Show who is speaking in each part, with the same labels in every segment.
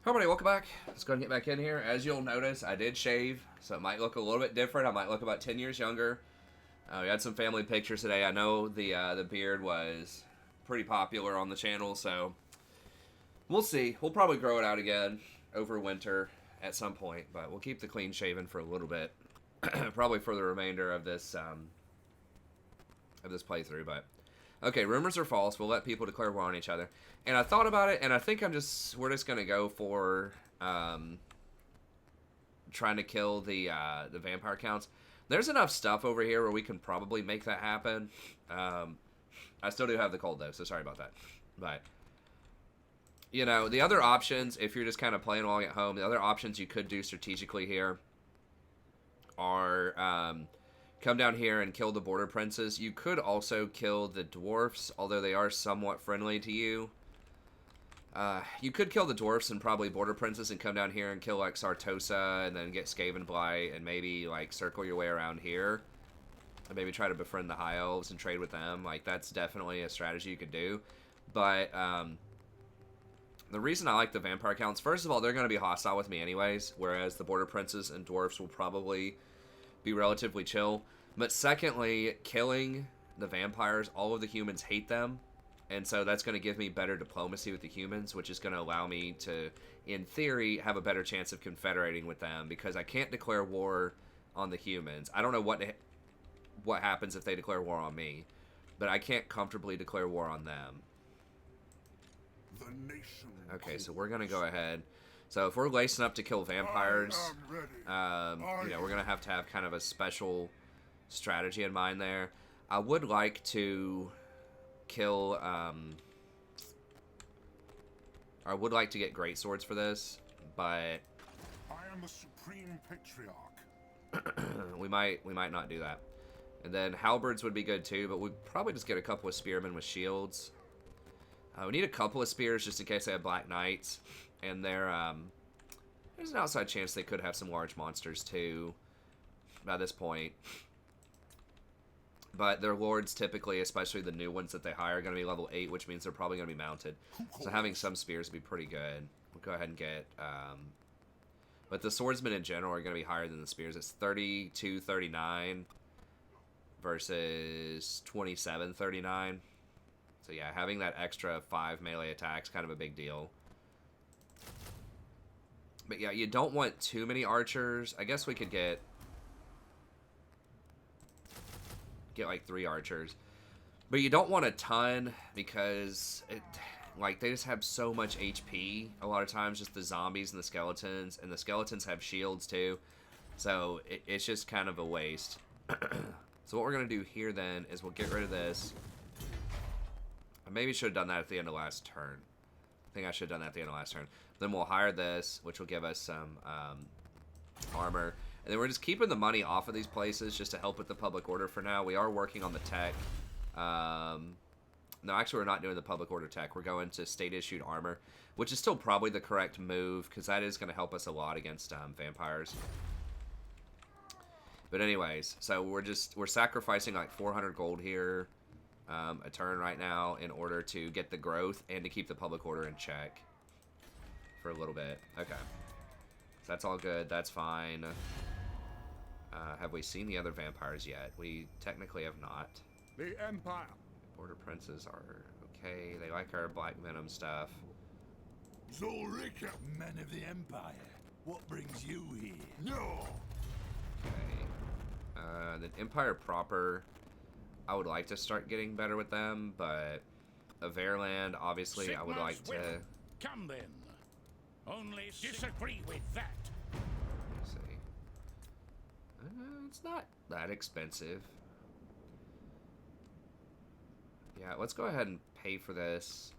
Speaker 1: Hi everybody, welcome back. Let's go ahead and get back in here. As you'll notice, I did shave, so it might look a little bit different. I might look about 10 years younger. We had some family pictures today. I know the beard was pretty popular on the channel, so we'll see. We'll probably grow it out again over winter at some point, but we'll keep the clean shaven for a little bit, probably for the remainder of this playthrough. But okay, rumors are false. We'll let people declare war on each other. And I thought about it, and I think we're just gonna go for trying to kill the vampire counts. There's enough stuff over here where we can probably make that happen. I still do have the cold though, so sorry about that. But you know, the other options, if you're just kind of playing along at home, the other options you could do strategically here are come down here and kill the border princes. You could also kill the dwarfs, although they are somewhat friendly to you. You could kill the dwarfs and probably border princes and come down here and kill like Sartosa and then get Skaven Blight and maybe like circle your way around here. And maybe try to befriend the high elves and trade with them. Like that's definitely a strategy you could do. But the reason I like the vampire counts, first of all, they're going to be hostile with me anyways, whereas the border princes and dwarfs will probably be relatively chill. But secondly, killing the vampires, all of the humans hate them. And so that's going to give me better diplomacy with the humans, which is going to allow me to, in theory, have a better chance of confederating with them, because I can't declare war on the humans. I don't know what happens if they declare war on me, but I can't comfortably declare war on them.
Speaker 2: The nation
Speaker 1: okay, so we're going to go ahead. So if we're lacing up to kill vampires, you know, we're going to have kind of a special strategy in mind there. I would like to kill, I would like to get great swords for this, but
Speaker 2: I am the supreme patriarch.
Speaker 1: we might not do that. And then halberds would be good too, but we'd probably just get a couple of spearmen with shields. We need a couple of spears just in case they have black knights, and there's an outside chance they could have some large monsters too by this point. But their lords typically, especially the new ones that they hire, are going to be level 8, which means they're probably going to be mounted. So having some spears would be pretty good. We'll go ahead and get... but the swordsmen in general are going to be higher than the spears. It's 32-39 versus 27-39. So yeah, having that extra 5 melee attacks kind of a big deal. But yeah, you don't want too many archers. I guess we could get like 3 archers, but you don't want a ton because like they just have so much HP a lot of times, just the zombies and the skeletons have shields too, so it's just kind of a waste. So what we're gonna do here then is we'll get rid of this. I maybe should have done that at the end of last turn. I think I should have done that at the end of last turn. Then we'll hire this, which will give us some armor. And then we're just keeping the money off of these places just to help with the public order for now. We are working on the tech. No, actually, we're not doing the public order tech. We're going to state-issued armor, which is still probably the correct move, because that is going to help us a lot against vampires. But anyways, so we're sacrificing like 400 gold here a turn right now in order to get the growth and to keep the public order in check for a little bit. Okay. So that's all good. That's fine. Have we seen the other vampires yet? We technically have not.
Speaker 2: The Empire.
Speaker 1: Border princes are okay. They like our black venom stuff.
Speaker 2: Zolrika.
Speaker 3: Men of the Empire, what brings you here?
Speaker 2: No.
Speaker 1: Okay. The Empire proper, I would like to start getting better with them, but Averland, obviously,
Speaker 3: Sigmar's
Speaker 1: I would like to...
Speaker 3: will. Come then. Only disagree with that.
Speaker 1: Let's see. It's not that expensive. Yeah, let's go ahead and pay for this.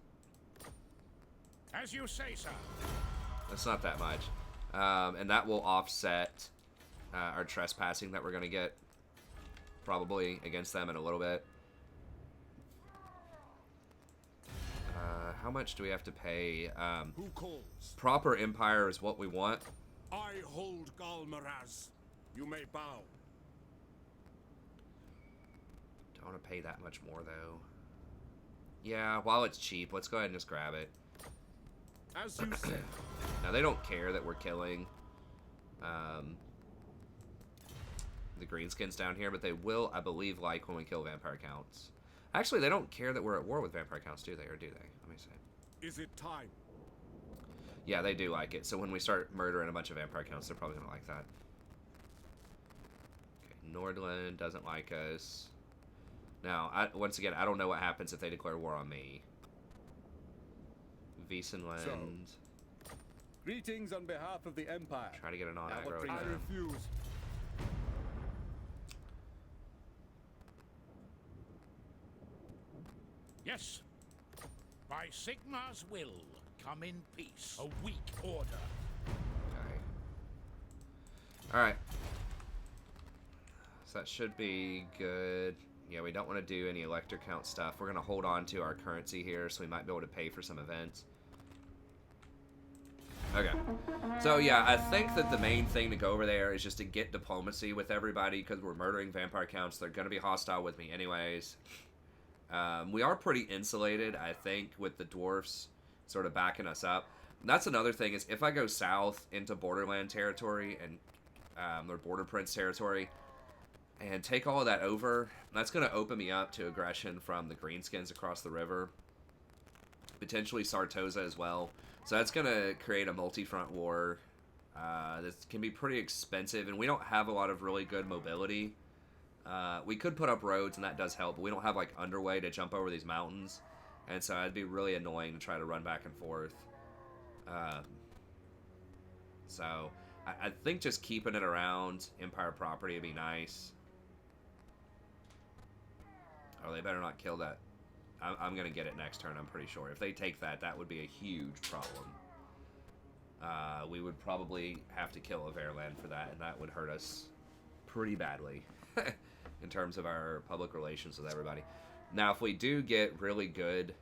Speaker 3: As you say, sir.
Speaker 1: That's not that much. And that will offset our trespassing that we're going to get probably against them in a little bit. How much do we have to pay?
Speaker 2: Who calls?
Speaker 1: Proper Empire is what we want.
Speaker 2: I hold Galmaraz. You may bow.
Speaker 1: Don't want to pay that much more, though. Yeah, while it's cheap, let's go ahead and just grab it.
Speaker 2: As you said,
Speaker 1: Now, they don't care that we're killing the greenskins down here, but they will, I believe, like when we kill vampire counts. Actually, they don't care that we're at war with vampire counts, do they? Or do they? Let me see.
Speaker 2: Is it time?
Speaker 1: Yeah, they do like it. So when we start murdering a bunch of vampire counts, they're probably going to like that. Okay, Nordland doesn't like us. Now, once again, I don't know what happens if they declare war on me. Wiesenland.
Speaker 4: So, greetings on behalf of the Empire.
Speaker 1: Try to get an on-aggro
Speaker 4: I
Speaker 1: again.
Speaker 4: refuse.
Speaker 3: Yes. By Sigmar's will, come in peace. A weak order.
Speaker 1: Okay. Alright. So that should be good. Yeah, we don't want to do any elector count stuff. We're going to hold on to our currency here, so we might be able to pay for some events. Okay. So, yeah, I think that the main thing to go over there is just to get diplomacy with everybody, because we're murdering vampire counts. They're going to be hostile with me anyways. We are pretty insulated, I think, with the dwarfs sort of backing us up. And that's another thing, is if I go south into borderland territory and or border prince territory and take all of that over, that's going to open me up to aggression from the greenskins across the river. Potentially Sartosa as well. So that's going to create a multi-front war. This can be pretty expensive, and we don't have a lot of really good mobility. We could put up roads, and that does help, but we don't have, like, underway to jump over these mountains. And so it'd be really annoying to try to run back and forth. So I think just keeping it around Empire property would be nice. Oh, they better not kill that. I'm going to get it next turn, I'm pretty sure. If they take that, that would be a huge problem. We would probably have to kill a Verland for that, and that would hurt us pretty badly in terms of our public relations with everybody. Now, if we do get really good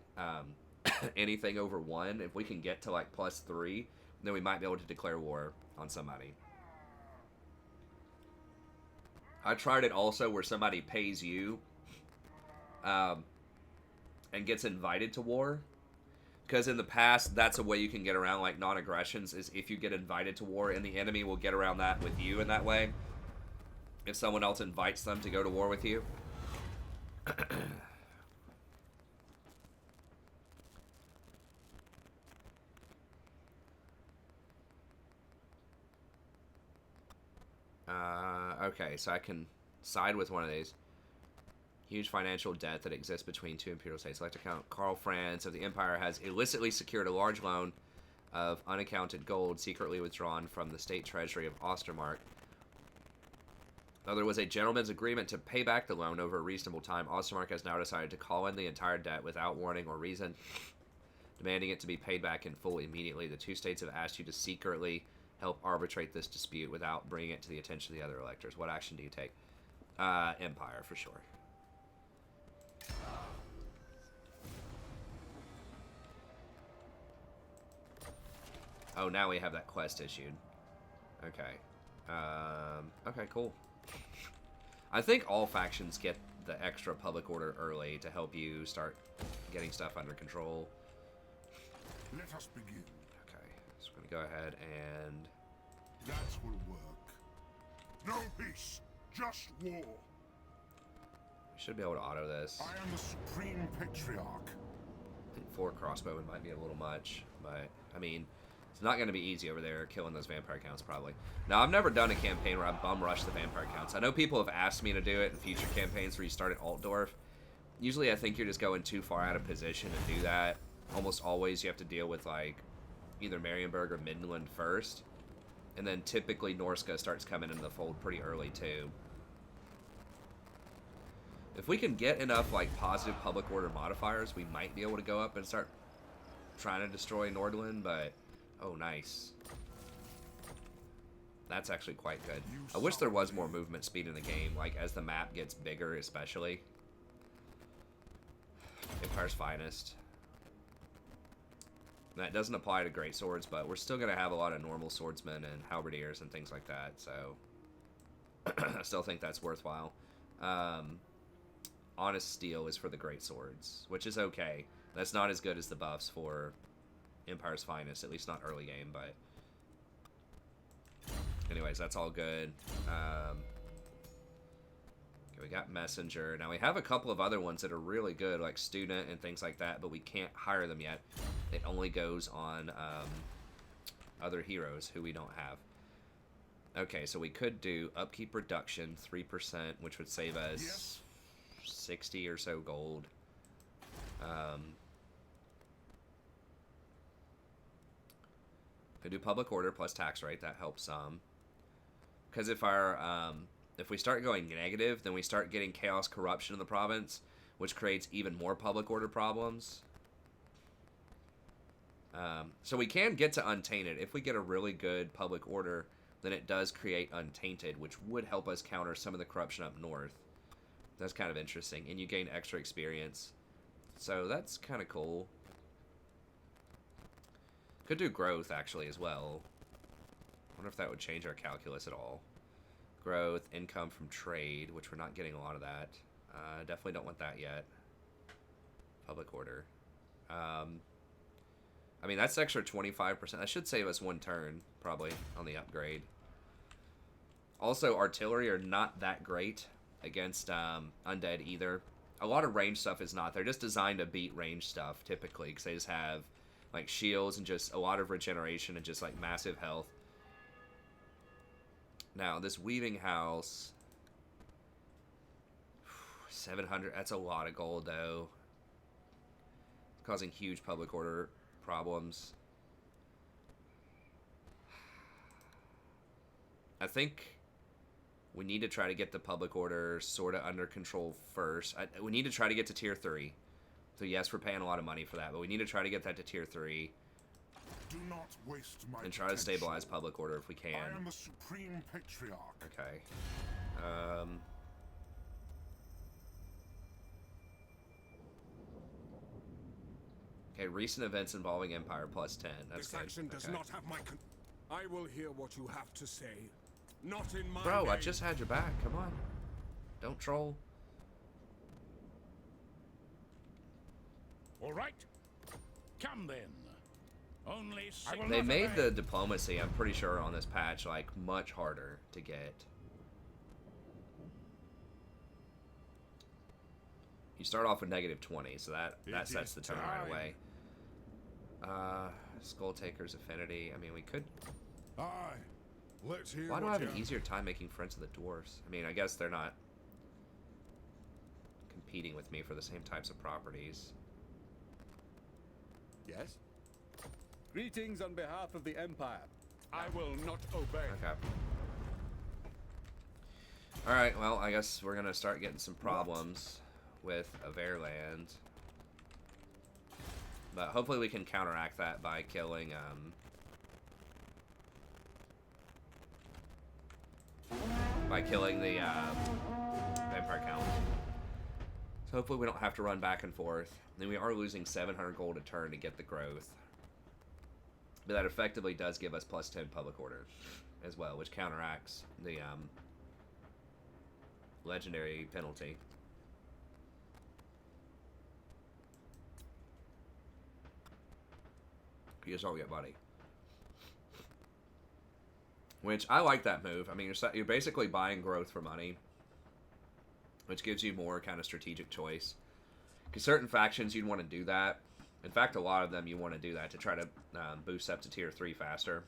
Speaker 1: anything over 1, if we can get to, like, +3, then we might be able to declare war on somebody. I tried it also where somebody pays you and gets invited to war, because in the past that's a way you can get around, like, non-aggressions, is if you get invited to war, and the enemy will get around that with you in that way if someone else invites them to go to war with you. Okay, so I can side with one of these. Huge financial debt that exists between 2 imperial states. Select account. Karl Franz of the Empire has illicitly secured a large loan of unaccounted gold secretly withdrawn from the state treasury of Ostermark. Though there was a gentleman's agreement to pay back the loan over a reasonable time, Ostermark has now decided to call in the entire debt without warning or reason, demanding it to be paid back in full immediately. The 2 states have asked you to secretly help arbitrate this dispute without bringing it to the attention of the other electors. What action do you take? Empire, for sure. Oh, now we have that quest issued. Okay. Okay, cool. I think all factions get the extra public order early to help you start getting stuff under control.
Speaker 2: Let us begin.
Speaker 1: Okay, so we're gonna go ahead and...
Speaker 2: That will work. No peace, just war.
Speaker 1: We should be able to auto this.
Speaker 2: I am the Supreme Patriarch.
Speaker 1: I think 4 crossbowmen might be a little much, but, I mean, it's not going to be easy over there killing those vampire counts, probably. Now, I've never done a campaign where I bum rush the vampire counts. I know people have asked me to do it in future campaigns where you start at Altdorf. Usually, I think you're just going too far out of position to do that. Almost always, you have to deal with, like, either Marienburg or Midland first. And then, typically, Norska starts coming into the fold pretty early, too. If we can get enough, like, positive public order modifiers, we might be able to go up and start trying to destroy Nordland, but... Oh, nice. That's actually quite good. I wish there was more movement speed in the game, like, as the map gets bigger, especially. Empire's Finest. That doesn't apply to great swords, but we're still going to have a lot of normal swordsmen and halberdiers and things like that, so... I still think that's worthwhile. Honest Steel is for the great swords, which is okay. That's not as good as the buffs for Empire's finest, at least not early game, but anyways, that's all good. Okay, we got Messenger. Now we have a couple of other ones that are really good, like Student and things like that, but we can't hire them yet. It only goes on other heroes who we don't have. Okay, so we could do Upkeep Reduction, 3%, which would save us 60 or so gold. Could do Public Order plus Tax Rate, that helps some. Because if we start going negative, then we start getting Chaos Corruption in the province, which creates even more Public Order problems. So we can get to Untainted. If we get a really good Public Order, then it does create Untainted, which would help us counter some of the corruption up north. That's kind of interesting. And you gain extra experience. So that's kind of cool. Could do Growth, actually, as well. Wonder if that would change our calculus at all. Growth, income from trade, which we're not getting a lot of that. Definitely don't want that yet. Public Order. I mean, that's extra 25%. That should save us one turn, probably, on the upgrade. Also, artillery are not that great against undead either. A lot of range stuff is not. They're just designed to beat range stuff, typically, because they just have, like, shields and just a lot of regeneration and just, like, massive health. Now, this Weaving House... 700, that's a lot of gold, though. It's causing huge Public Order problems. I think we need to try to get the Public Order sort of under control first. We need to try to get to tier 3. So yes, we're paying a lot of money for that, but we need to try to get that to tier 3.
Speaker 2: Do not waste my
Speaker 1: And try to stabilize Public Order if we can.
Speaker 2: I am the Supreme Patriarch.
Speaker 1: Okay. Okay, recent events involving Empire plus 10. That's
Speaker 5: This
Speaker 1: good.
Speaker 5: action does
Speaker 1: Okay.
Speaker 5: not have my I will hear what you have to say. Not in my
Speaker 1: Bro, I
Speaker 5: name.
Speaker 1: just had your back. Come on. Don't troll.
Speaker 3: All right. Come then. Only
Speaker 1: They
Speaker 3: Sigma's
Speaker 1: made
Speaker 3: way.
Speaker 1: the diplomacy, I'm pretty sure, on this patch, like, much harder to get. You start off with negative 20, so that sets the tone right away. Skull Taker's Affinity. I mean, we could...
Speaker 2: Aye. Let's hear
Speaker 1: Why do I
Speaker 2: what
Speaker 1: have an
Speaker 2: you
Speaker 1: easier time making friends with the dwarves? I mean, I guess they're not competing with me for the same types of properties.
Speaker 4: Yes? Greetings on behalf of the Empire.
Speaker 5: I will not obey.
Speaker 1: Okay. Alright, well, I guess we're gonna start getting some problems with Averland. But hopefully we can counteract that by killing, the, Vampire Count. So hopefully we don't have to run back and forth. And we are losing 700 gold a turn to get the growth. But that effectively does give us plus 10 Public Order as well, which counteracts the, legendary penalty. Here's all we got, buddy. Which, I like that move. I mean, you're basically buying growth for money, which gives you more kind of strategic choice. Because certain factions, you'd want to do that. In fact, a lot of them, you want to do that to try to boost up to tier 3 faster.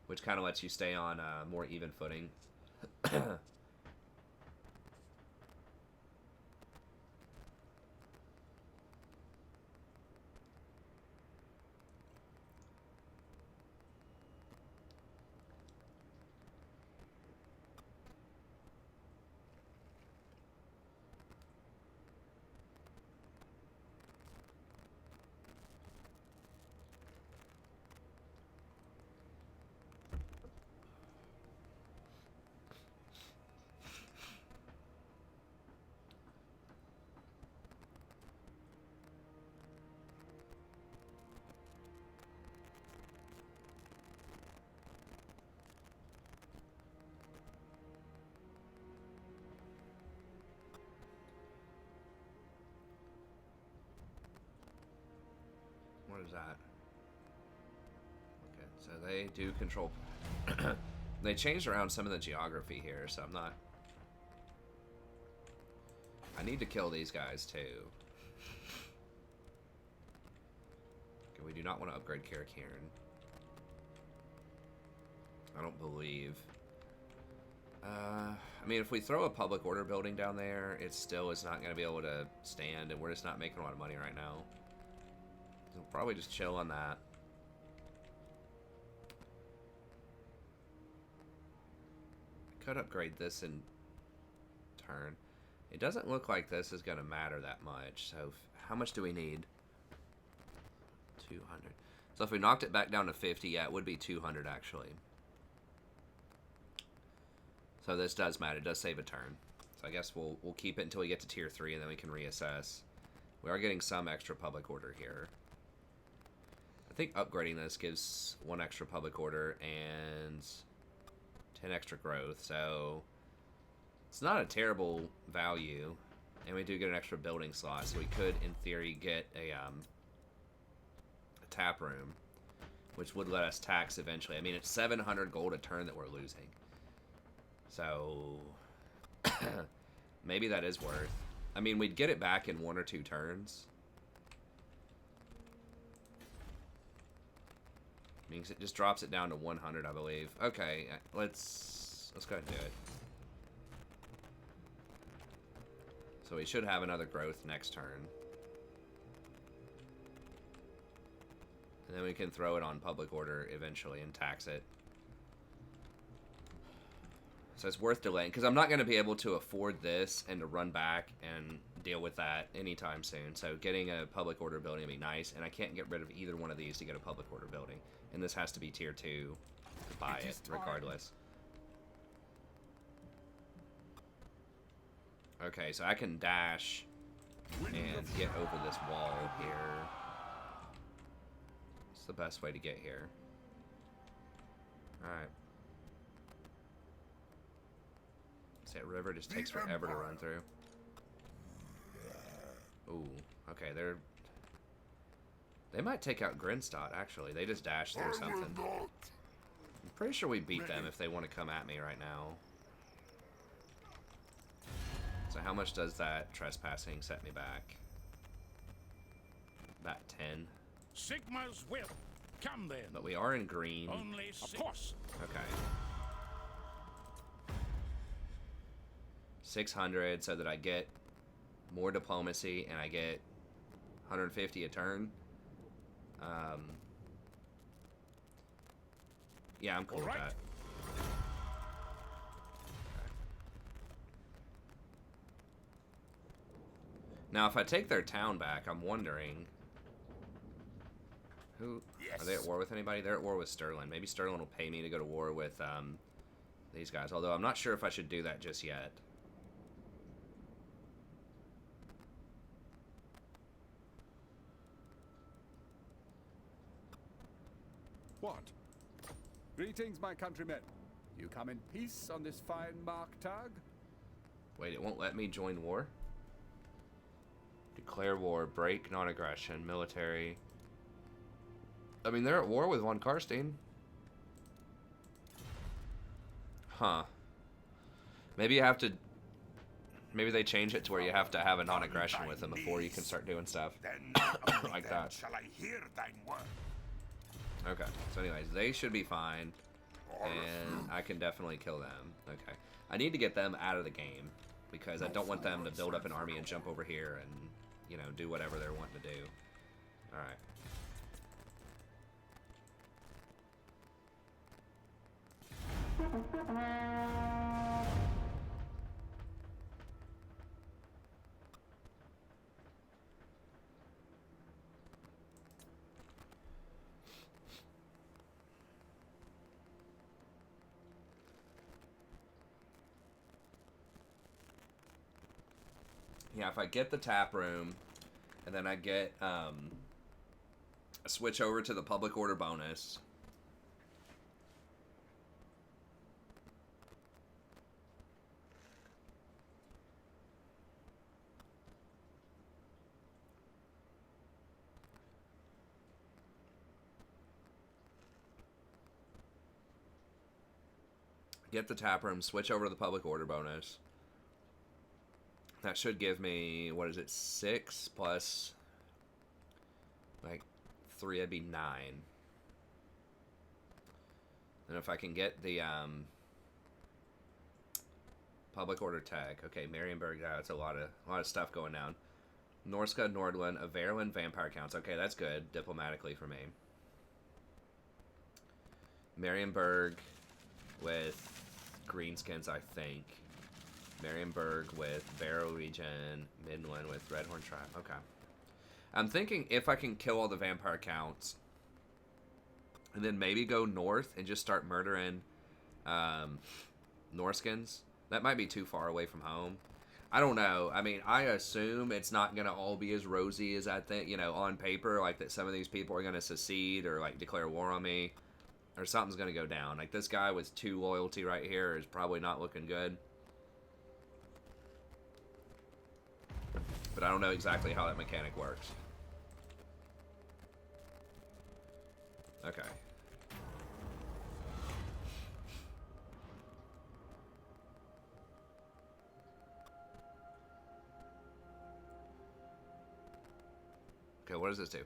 Speaker 1: Which kind of lets you stay on more even footing. What is that? Okay, so they do control. They changed around some of the geography here, so I'm not. I need to kill these guys too. Okay, we do not want to upgrade Karakiran. I don't believe. I mean, if we throw a public order building down there, it still is not going to be able to stand, and we're just not making a lot of money right now. We'll probably just chill on that. I could upgrade this in turn. It doesn't look like this is going to matter that much, so how much do we need? 200. So if we knocked it back down to 50, yeah, it would be 200 actually. So this does matter. It does save a turn. So I guess we'll keep it until we get to tier 3, and then we can reassess. We are getting some extra public order here. I think upgrading this gives 1 extra public order and 10 extra growth. So it's not a terrible value. And we do get an extra building slot. So we could, in theory, get a tap room, which would let us tax eventually. I mean, it's 700 gold a turn that we're losing. So, maybe that is worth. I mean, we'd get it back in 1 or 2 turns. Means it just drops it down to 100, I believe. Okay, let's go ahead and do it. So we should have another growth next turn. And then we can throw it on public order eventually and tax it. So it's worth delaying, because I'm not going to be able to afford this and to run back and deal with that anytime soon. So getting a public order building would be nice, and I can't get rid of either one of these to get a public order building. And this has to be tier 2 to buy it, regardless. Okay, so I can dash and get over this wall here. It's the best way to get here. Alright. That river just takes forever to run through. Ooh, okay, they might take out Grinstad, actually. They just dashed through something. I'm pretty sure we beat them if they want to come at me right now. So how much does that trespassing set me back? About 10.
Speaker 3: Sigma's will. Come then.
Speaker 1: But we are in green.
Speaker 3: Only of course.
Speaker 1: Okay. 600 so that I get more diplomacy and I get 150 a turn. Yeah, I'm cool with that. Okay. Now, if I take their town back, I'm wondering who are they at war with? Anybody? They're at war with Sterling. Maybe Sterling will pay me to go to war with these guys. Although I'm not sure if I should do that just yet.
Speaker 4: What? Greetings, my countrymen. You come in peace on this fine Marktag?
Speaker 1: Wait, it won't let me join war? Declare war, break non-aggression, military. I mean, they're at war with Von Karstein. Huh. Maybe you have to... Maybe they change it to where you have to have a non-aggression with them before you can start doing stuff like that.
Speaker 2: Shall I hear thine word?
Speaker 1: Okay, so anyways, they should be fine, and I can definitely kill them. Okay, I need to get them out of the game, because I don't want them to build up an army and jump over here and, you know, do whatever they're wanting to do. Alright. Yeah, if I get the tap room, and then I get a switch over to the public order bonus. Get the tap room, switch over to the public order bonus. That should give me, what is it, 6 plus, like, 3, that'd be 9. And if I can get the, public order tech. Okay, Marienburg, that's a lot of stuff going down. Norska, Nordland, Averland, vampire counts. Okay, that's good, diplomatically for me. Marienburg with greenskins, I think. Marienburg with Barrow region, Midland with Redhorn tribe. Okay. I'm thinking if I can kill all the vampire counts, and then maybe go north and just start murdering Norskins. That might be too far away from home. I don't know. I mean, I assume it's not going to all be as rosy as I think, you know, on paper, like that some of these people are going to secede or like declare war on me, or something's going to go down. Like this guy with 2 loyalty right here is probably not looking good. But I don't know exactly how that mechanic works. Okay. Okay, what does this do?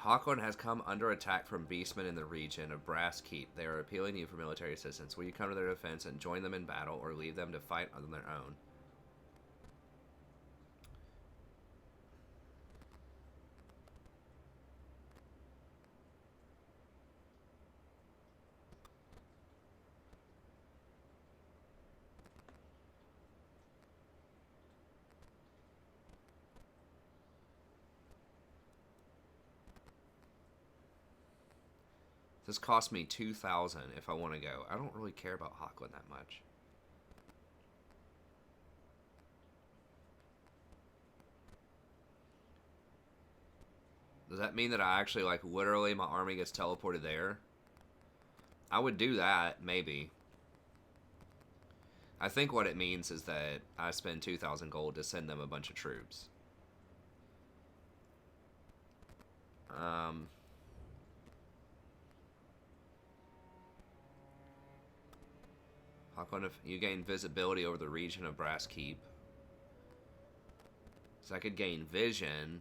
Speaker 1: Hawkland has come under attack from beastmen in the region of Brass Keep. They are appealing to you for military assistance. Will you come to their defense and join them in battle, or leave them to fight on their own? This cost me 2,000 if I want to go. I don't really care about Hawkland that much. Does that mean that I actually, like, literally my army gets teleported there? I would do that, maybe. I think what it means is that I spend 2,000 gold to send them a bunch of troops. Hawkland, if you gain visibility over the region of Brass Keep. So I could gain vision.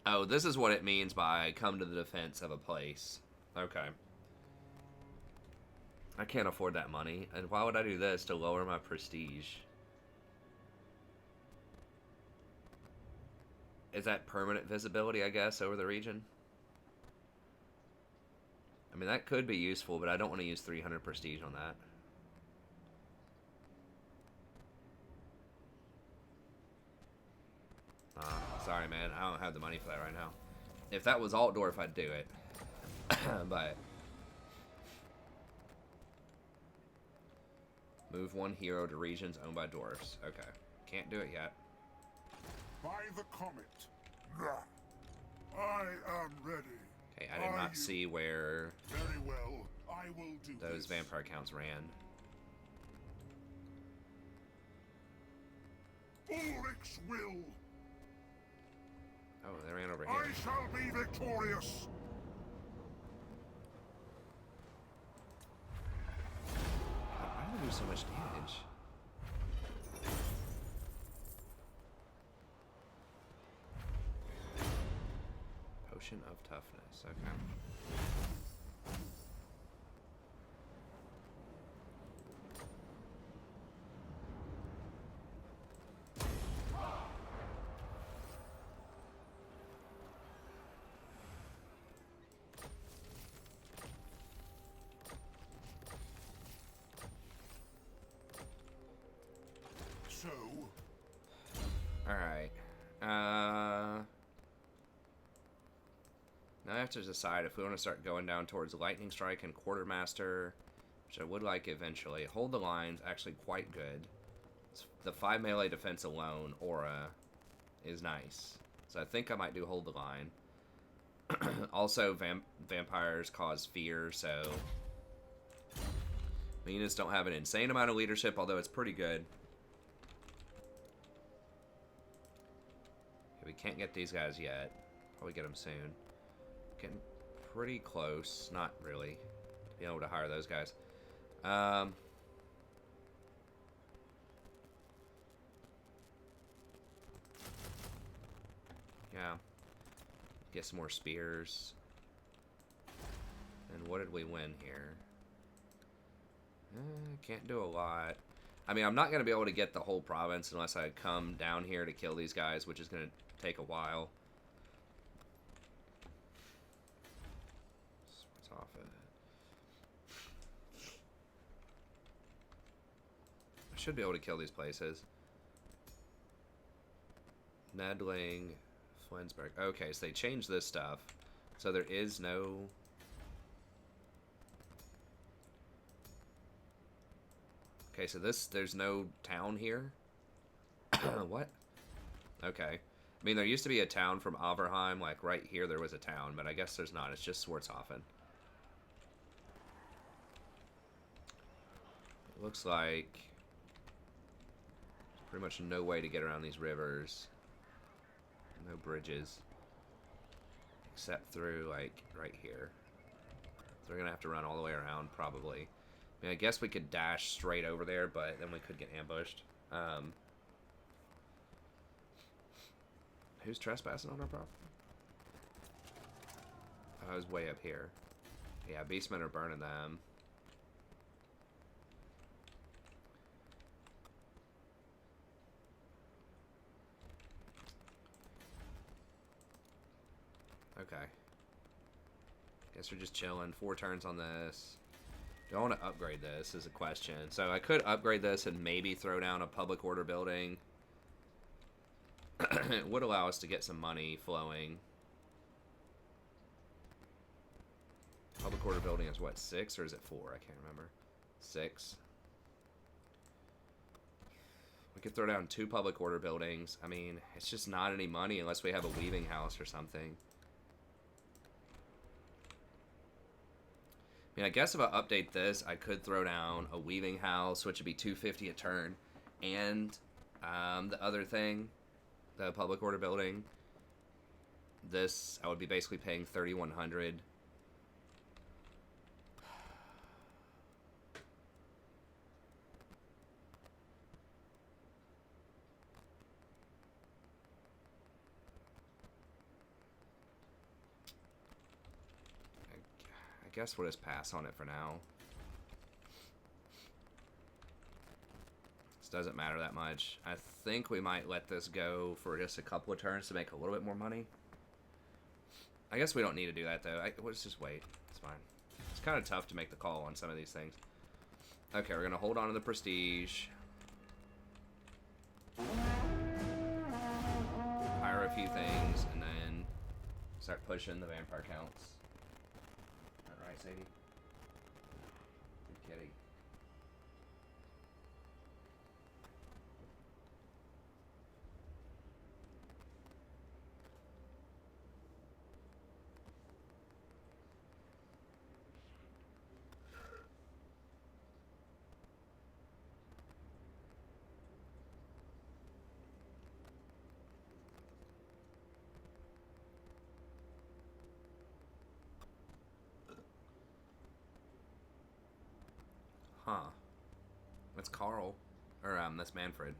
Speaker 1: Oh, this is what it means by come to the defense of a place. Okay. I can't afford that money. And why would I do this? To lower my prestige. Is that permanent visibility, I guess, over the region? I mean, that could be useful, but I don't want to use 300 prestige on that. Sorry, man. I don't have the money for that right now. If that was Altdorf, I'd do it. But... move 1 hero to regions owned by dwarves. Okay. Can't do it yet.
Speaker 2: By the comet. I am ready.
Speaker 1: Okay, I did not see where
Speaker 2: Very well. I will do
Speaker 1: those
Speaker 2: this.
Speaker 1: vampire counts ran.
Speaker 2: Ulrich's will.
Speaker 1: Oh, they ran over
Speaker 2: I
Speaker 1: here.
Speaker 2: shall be victorious.
Speaker 1: Why do they do so much damage? Potion of toughness. Okay.
Speaker 2: So,
Speaker 1: Alright. Now I have to decide if we want to start going down towards Lightning Strike and Quartermaster, which I would like eventually. Hold the lines, actually quite good. The 5 melee defense alone, Aura, is nice. So I think I might do Hold the Line. Also, vampires cause fear, so... the units don't have an insane amount of leadership, although it's pretty good. Okay, we can't get these guys yet. Probably get them soon. Getting pretty close. Not really. be able to hire those guys. Yeah. Get some more spears. And what did we win here? Can't do a lot. I mean, I'm not going to be able to get the whole province unless I come down here to kill these guys, which is going to take a while. What's off it? I should be able to kill these places. Nedling, Flensburg. Okay, so they changed this stuff. So there is no... Okay, so there's no town here? What? Okay. I mean, there used to be a town from Averheim, like right here there was a town, but I guess there's not. It's just Swartzhofen. It looks like there's pretty much no way to get around these rivers. No bridges. Except through, like, right here. So we're gonna have to run all the way around, probably. I mean, I guess we could dash straight over there, but then we could get ambushed. Who's trespassing on our property? Oh, I was way up here. Yeah, beastmen are burning them. Okay. Guess we're just chilling. 4 turns on this. Do I want to upgrade this is a question. So I could upgrade this and maybe throw down a public order building. It would allow us to get some money flowing. Public order building is what, 6 or is it 4? I can't remember. 6. We could throw down 2 public order buildings. I mean, it's just not any money unless we have a weaving house or something. I mean, I guess if I update this, I could throw down a weaving house, which would be 250 a turn, and the other thing, the public order building. This, I would be basically paying 3,100. I guess we'll just pass on it for now. This doesn't matter that much. I think we might let this go for just a couple of turns to make a little bit more money. I guess we don't need to do that, though. Let's just wait. It's fine. It's kind of tough to make the call on some of these things. Okay, we're going to hold on to the prestige. Hire a few things, and then start pushing the vampire counts. Right, Sadie? Good kitty. Huh. That's Carl. Or, that's Manfred.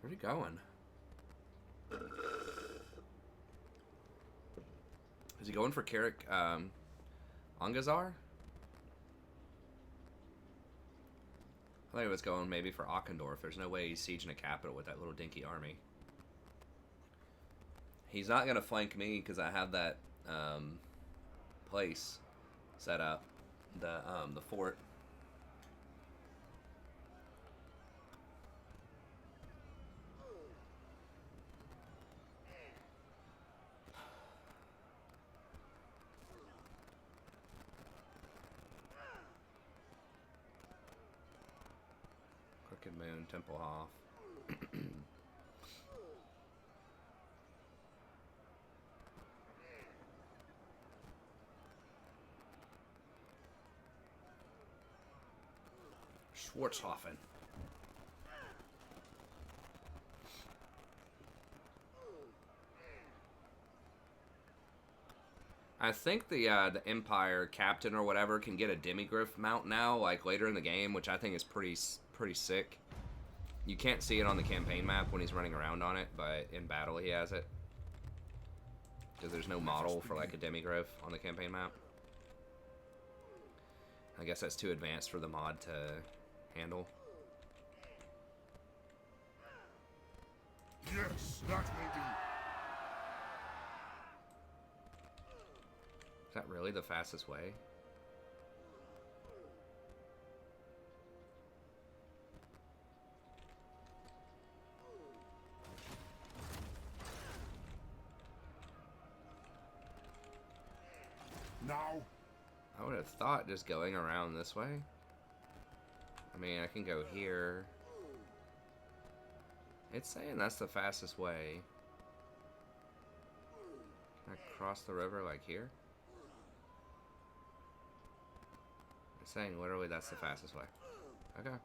Speaker 1: Where's he going? Is he going for Carrick, Angazar? I thought he was going maybe for Auchendorf. There's no way he's sieging a capital with that little dinky army. He's not going to flank me because I have that, place set up. The fort. Crooked Moon, Templehof. Swartzhofen. I think the Empire captain or whatever can get a demigryph mount now, like later in the game, which I think is pretty sick. You can't see it on the campaign map when he's running around on it, but in battle he has it. Because there's no model for like a demigryph on the campaign map. I guess that's too advanced for the mod to handle.
Speaker 2: Yes, that will do.
Speaker 1: Is that really the fastest way?
Speaker 2: Now,
Speaker 1: I would have thought just going around this way. I mean, I can go here. It's saying that's the fastest way. Can I cross the river like here? It's saying literally that's the fastest way. Okay.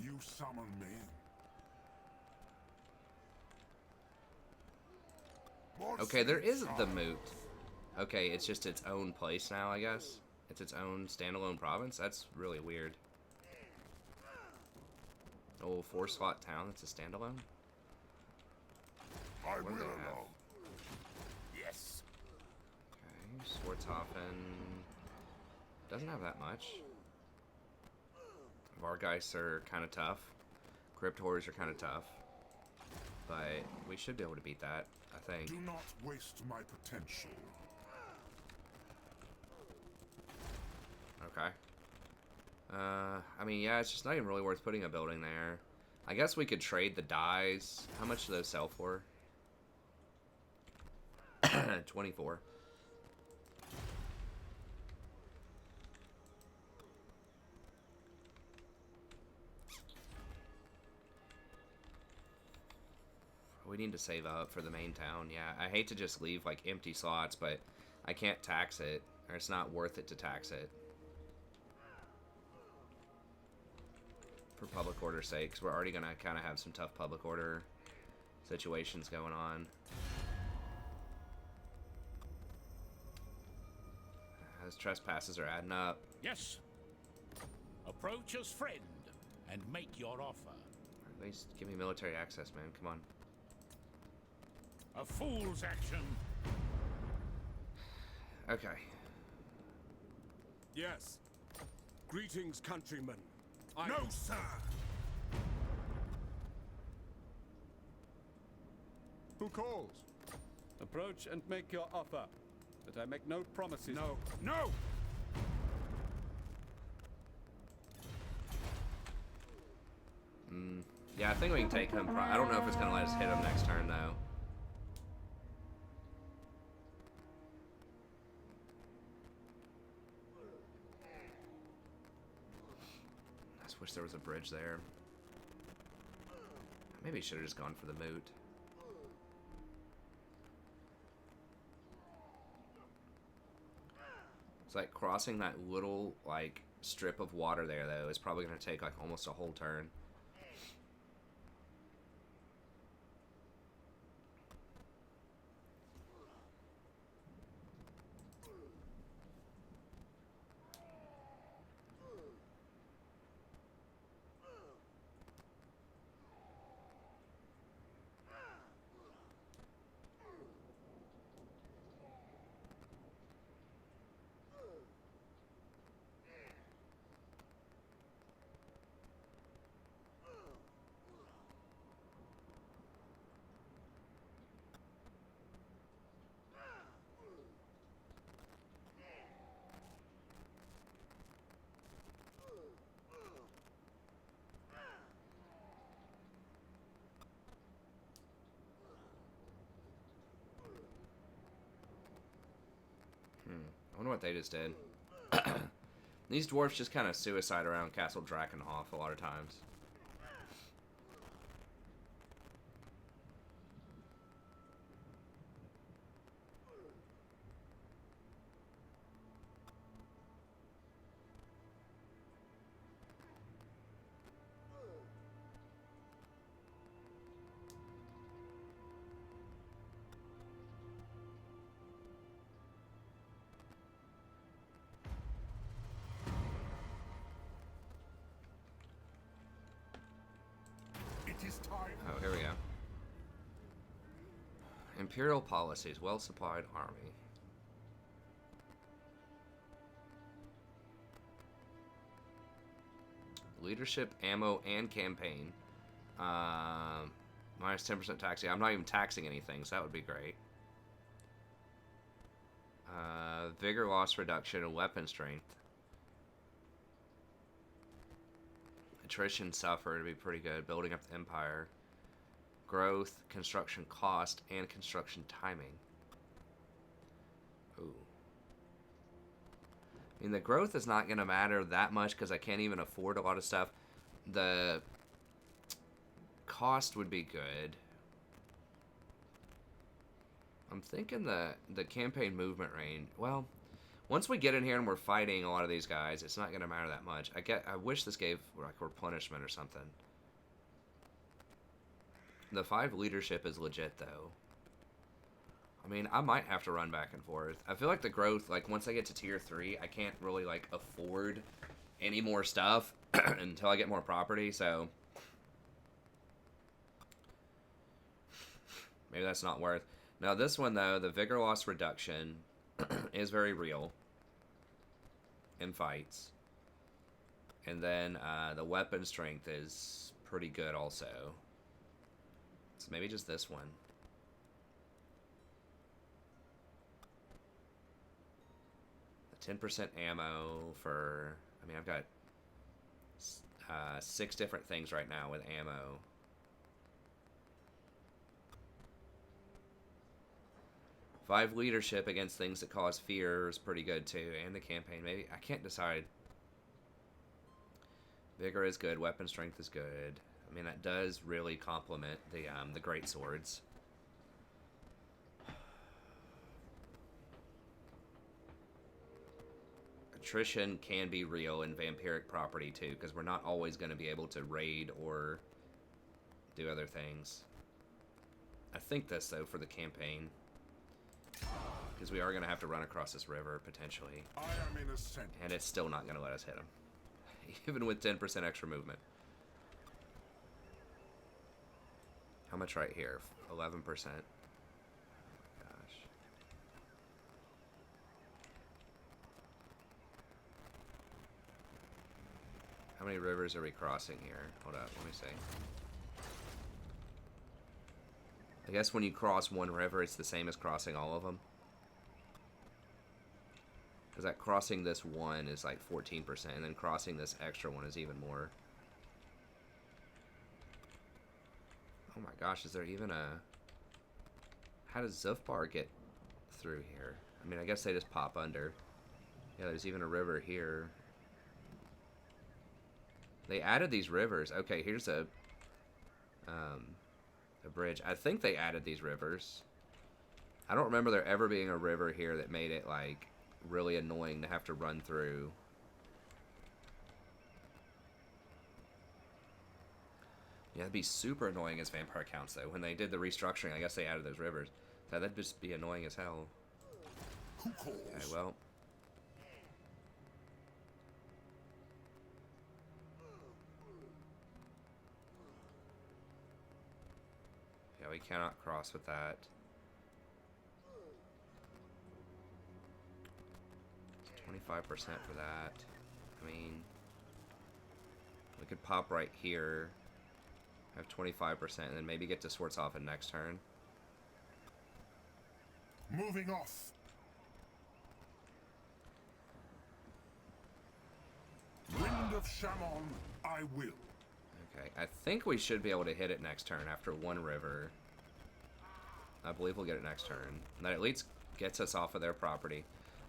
Speaker 2: you summon me. More
Speaker 1: Okay, there is
Speaker 2: cities
Speaker 1: the
Speaker 2: are-
Speaker 1: moot. Okay, it's just its own place now, I guess. It's its own standalone province. That's really weird. Old 4-slot town that's a standalone?
Speaker 2: I
Speaker 1: What
Speaker 2: will
Speaker 1: do they have?
Speaker 2: allow. Yes.
Speaker 1: Okay, Swarthofen doesn't have that much. Vargeists are kind of tough. Crypt Horrors are kind of tough. But we should be able to beat that, I think.
Speaker 2: Do not waste my potential.
Speaker 1: Okay. I mean, yeah, it's just not even really worth putting a building there. I guess we could trade the dyes. How much do those sell for? 24. We need to save up for the main town. Yeah, I hate to just leave like empty slots, but I can't tax it, or it's not worth it to tax it. For public order's sake, because we're already gonna kind of have some tough public order situations going on. Those trespasses are adding up.
Speaker 3: Yes. Approach as friend and make your offer.
Speaker 1: At least give me military access, man. Come on.
Speaker 3: A fool's action.
Speaker 1: Okay.
Speaker 5: Yes. Greetings, countrymen.
Speaker 2: No, sir.
Speaker 4: Who calls? Approach and make your offer. But I make no promises.
Speaker 5: No. No!
Speaker 1: Yeah, I think we can take him. I don't know if it's gonna let us hit him next turn though. I just wish there was a bridge there. Maybe should have just gone for the moot. It's like crossing that little like strip of water there though is probably gonna take like almost a whole turn. I wonder what they just did. These dwarfs just kind of suicide around Castle Drakenhof a lot of times.
Speaker 2: is time.
Speaker 1: Oh, here we go. Imperial policies, well-supplied army. Leadership, ammo, and campaign. Minus 10% tax. Yeah, I'm not even taxing anything, so that would be great. Vigor loss reduction and weapon strength. Attrition suffered would be pretty good. Building up the empire. Growth, construction cost, and construction timing. Ooh. I mean, the growth is not going to matter that much because I can't even afford a lot of stuff. The cost would be good. I'm thinking the campaign movement range. Well, once we get in here and we're fighting a lot of these guys, it's not going to matter that much. I wish this gave like replenishment or something. The 5 leadership is legit though. I mean, I might have to run back and forth. I feel like the growth, like once I get to tier 3, I can't really like afford any more stuff until I get more property, so maybe that's not worth. Now this one though, the vigor loss reduction is very real in fights. And then the weapon strength is pretty good also. So maybe just this one. The 10% ammo for, I mean, I've got 6 different things right now with ammo. Five leadership against things that cause fear is pretty good too, and the campaign maybe. I can't decide. Vigor is good. Weapon strength is good. I mean, that does really complement the great swords. Attrition can be real in vampiric property too, because we're not always going to be able to raid or do other things. I think this though for the campaign, because we are going to have to run across this river potentially,
Speaker 2: I am in ascent.
Speaker 1: and it's still not going to let us hit them, even with 10% extra movement. How much right here? 11%. Gosh. How many rivers are we crossing here? Hold up, let me see. I guess when you cross one river, it's the same as crossing all of them. Because that crossing this one is like 14%, and then crossing this extra one is even more. Oh my gosh, is there even a... How does Zufbar get through here? I mean, I guess they just pop under. Yeah, there's even a river here. They added these rivers. Okay, here's a bridge. I think they added these rivers. I don't remember there ever being a river here that made it, like, really annoying to have to run through. Yeah, it'd be super annoying as vampire counts, though. When they did the restructuring, I guess they added those rivers. So that'd just be annoying as hell.
Speaker 2: Who calls?
Speaker 1: Okay, well. Yeah, we cannot cross with that. 25% for that. I mean, we could pop right here. Have 25% and then maybe get to Swartzofen next turn.
Speaker 2: Moving off. Wind of Shaman, I will.
Speaker 1: Okay, I think we should be able to hit it next turn after one river. I believe we'll get it next turn. And that at least gets us off of their property.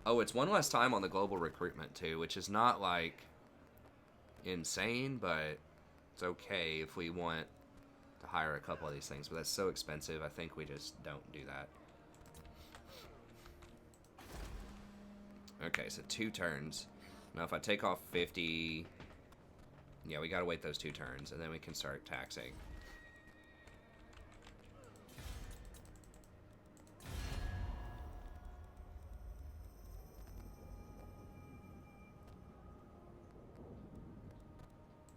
Speaker 1: Oh, it's one less time on the global recruitment too, which is not like insane, but it's okay if we want to hire a couple of these things. But that's so expensive, I think we just don't do that. Okay, so 2 turns. Now if I take off 50... Yeah, we gotta wait those 2 turns, and then we can start taxing.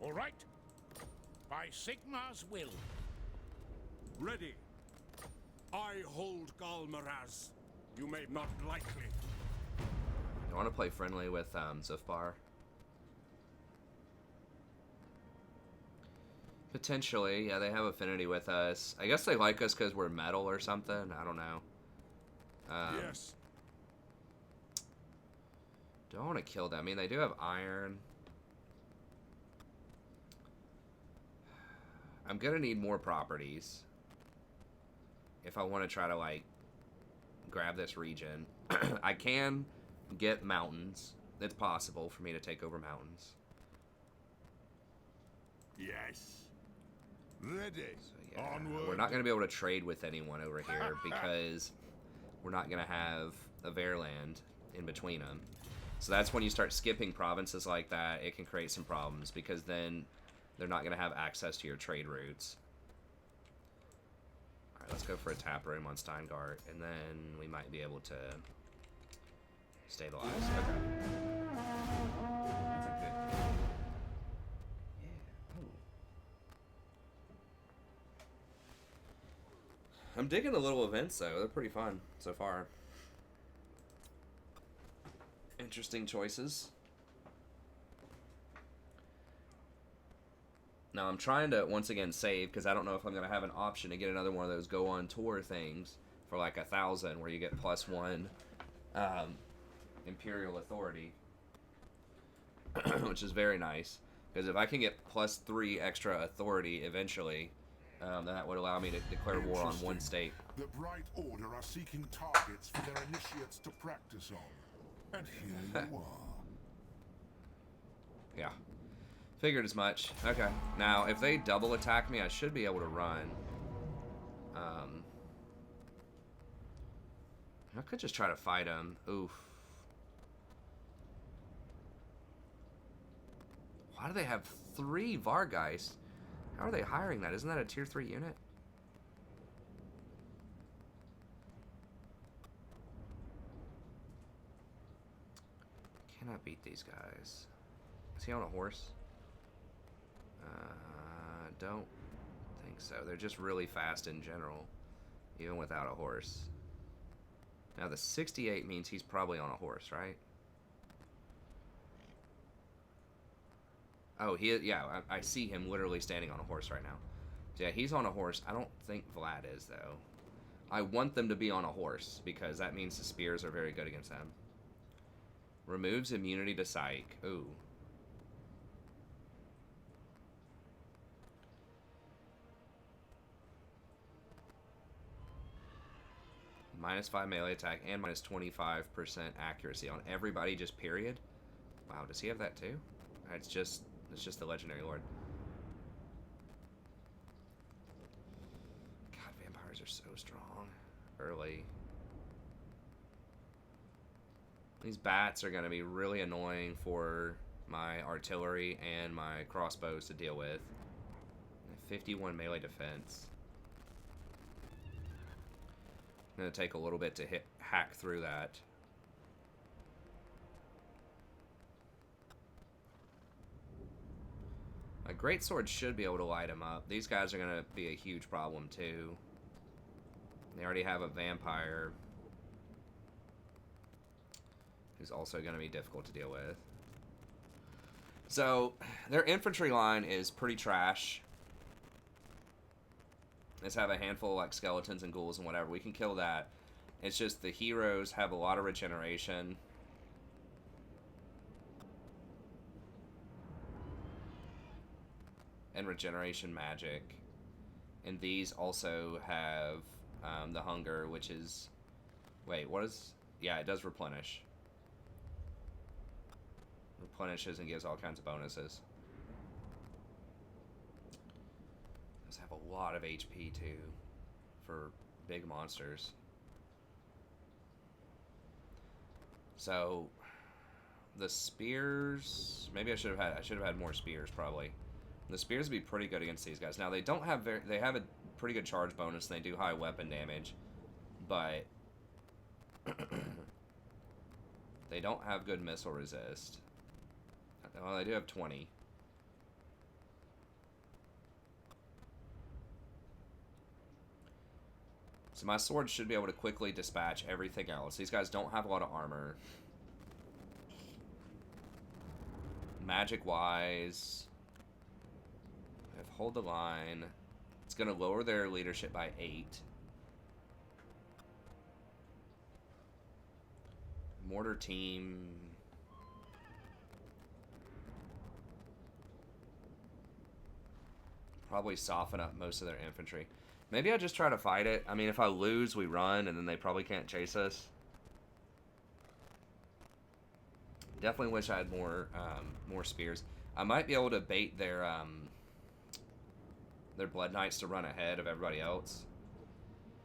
Speaker 3: All right. By Sigmar's will.
Speaker 5: Ready. I hold Galmaraz. You may not likely.
Speaker 1: I want to play friendly with Zufbar. Potentially, yeah, they have affinity with us. I guess they like us because we're metal or something. I don't know.
Speaker 5: Yes.
Speaker 1: Don't want to kill them. I mean, they do have iron. I'm gonna need more properties if I want to try to like grab this region. I can get mountains. It's possible for me to take over mountains.
Speaker 2: Yes. Ready.
Speaker 1: So, yeah,
Speaker 2: Onward.
Speaker 1: we're not going to be able to trade with anyone over here because we're not going to have a Verland in between them. So that's when you start skipping provinces like that. It can create some problems because then they're not going to have access to your trade routes. All right, let's go for a tap room on Steingart, and then we might be able to stabilize. Okay. That's a good. Yeah. Oh. I'm digging the little events though. They're pretty fun so far. Interesting choices. Now I'm trying to once again save because I don't know if I'm gonna have an option to get another one of those go on tour things for like 1,000 where you get +1 Imperial Authority, which is very nice because if I can get +3 extra authority eventually, then that would allow me to declare war on one state.
Speaker 2: The Bright Order are seeking targets for their initiates to practice on. And here you are.
Speaker 1: Yeah. Figured as much. Okay. Now, if they double attack me, I should be able to run. I could just try to fight them. Oof. Why do they have 3 Vargeist? How are they hiring that? Isn't that a tier 3 unit? Cannot beat these guys. Is he on a horse? Don't think so. They're just really fast in general, even without a horse. Now the 68 means he's probably on a horse, right? Oh, yeah, I see him literally standing on a horse right now. So yeah, he's on a horse. I don't think Vlad is, though. I want them to be on a horse, because that means the spears are very good against them. Removes immunity to psych. Ooh. -5 melee attack and -25% accuracy on everybody, just period. Wow, does he have that too? It's just the legendary lord. God, vampires are so strong early. These bats are going to be really annoying for my artillery and my crossbows to deal with. 51 melee defense. Going to take a little bit to hack through that. My greatsword should be able to light him up. These guys are going to be a huge problem too. They already have a vampire who's also going to be difficult to deal with. So their infantry line is pretty trash. Let's have a handful of like skeletons and ghouls and whatever. We can kill that. It's just the heroes have a lot of regeneration. And regeneration magic. And these also have the hunger, which is... Wait, what is... Yeah, it does replenish. Replenishes and gives all kinds of bonuses. Have a lot of HP too for big monsters. So the spears, maybe I should have had more spears probably. The spears would be pretty good against these guys. Now they don't have they have a pretty good charge bonus and they do high weapon damage, but they don't have good missile resist. Well, they do have 20. So my sword should be able to quickly dispatch everything else. These guys don't have a lot of armor. Magic-wise, I have hold the line. It's going to lower their leadership by 8. Mortar team. Probably soften up most of their infantry. Maybe I just try to fight it. I mean, if I lose, we run, and then they probably can't chase us. Definitely wish I had more spears. I might be able to bait their Blood Knights to run ahead of everybody else.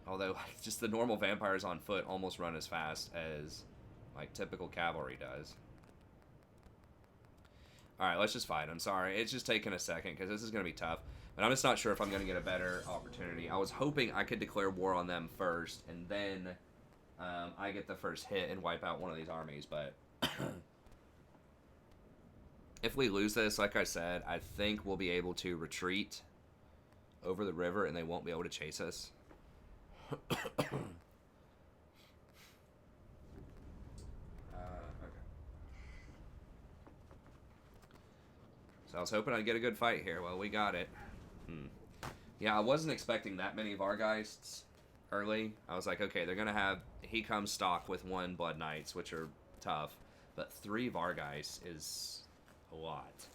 Speaker 1: Although, like, just the normal vampires on foot almost run as fast as, like, typical cavalry does. Alright, let's just fight. I'm sorry. It's just taking a second, because this is going to be tough. But I'm just not sure if I'm going to get a better opportunity. I was hoping I could declare war on them first, and then I get the first hit and wipe out one of these armies, but... If we lose this, like I said, I think we'll be able to retreat over the river, and they won't be able to chase us. Okay. So I was hoping I'd get a good fight here. Well, we got it. Yeah, I wasn't expecting that many Vargeists early. I was like, okay, they're going to have... He comes stock with 1 Blood Knights, which are tough. But 3 Vargeists is a lot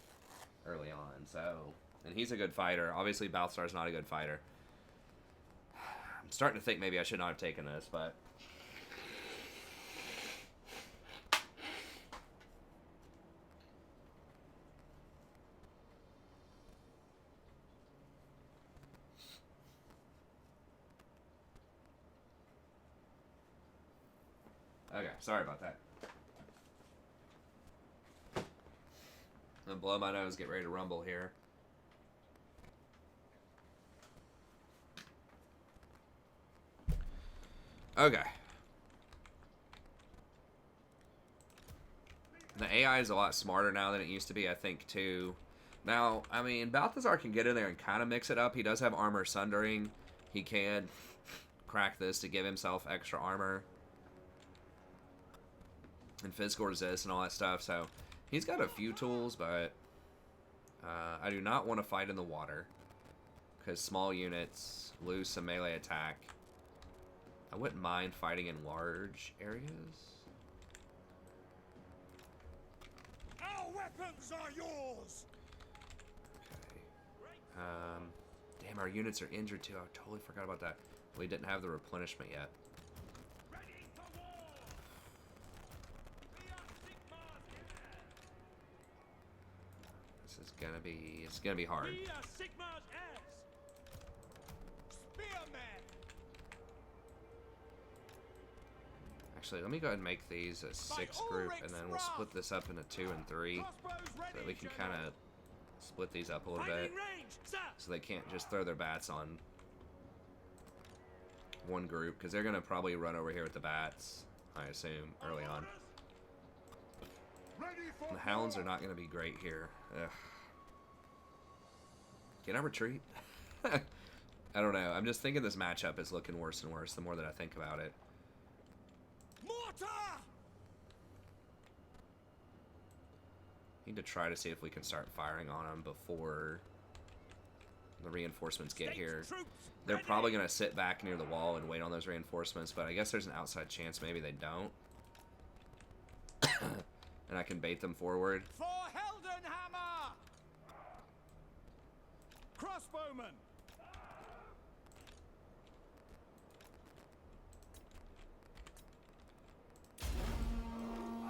Speaker 1: early on. So, and he's a good fighter. Obviously, Balthasar's not a good fighter. I'm starting to think maybe I should not have taken this, but... Okay, sorry about that. I'm gonna blow my nose, get ready to rumble here. Okay. The AI is a lot smarter now than it used to be, I think, too. Now, I mean, Balthasar can get in there and kind of mix it up. He does have armor sundering. He can crack this to give himself extra armor. And physical resist and all that stuff, so he's got a few tools, but I do not want to fight in the water because small units lose some melee attack. I wouldn't mind fighting in large areas.
Speaker 5: Our weapons are yours.
Speaker 1: Okay. Damn, our units are injured too. I totally forgot about that. We didn't have the replenishment yet. It's gonna be hard.
Speaker 5: We are Sigmar's heirs. Spearmen.
Speaker 1: Actually, let me go ahead and make these a 6 group, and then we'll split this up into 2 and 3, so that we can kind of split these up a little bit, so they can't just throw their bats on one group, because they're gonna probably run over here with the bats, I assume, early on. And the hounds are not gonna be great here. Ugh. Can I retreat? I don't know. I'm just thinking this matchup is looking worse and worse the more that I think about it.
Speaker 5: Mortar!
Speaker 1: Need to try to see if we can start firing on them before the reinforcements get here. They're probably going to sit back near the wall and wait on those reinforcements, but I guess there's an outside chance maybe they don't. And I can bait them forward.
Speaker 5: For Heldenhammer! Crossbowmen!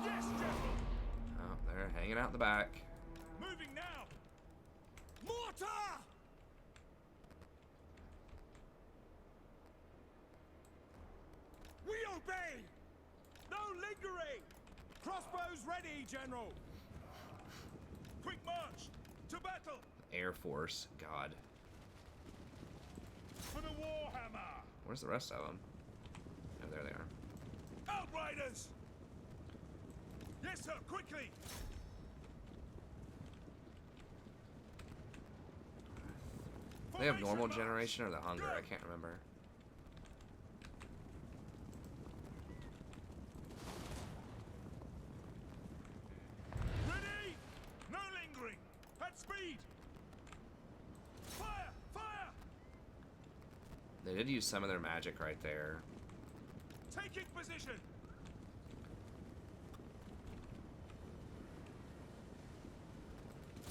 Speaker 5: Yes, General!
Speaker 1: Oh, they're hanging out in the back.
Speaker 5: Moving now! Mortar! We obey! No lingering! Crossbows ready, General! Quick march! To battle!
Speaker 1: Air Force. God.
Speaker 5: For the Warhammer!
Speaker 1: Where's the rest of them? Oh, there they are.
Speaker 5: Outriders! Yes, sir, quickly!
Speaker 1: They have normal generation or the hunger? I can't remember.
Speaker 5: speed! Fire! Fire!
Speaker 1: They did use some of their magic right there.
Speaker 5: Taking position!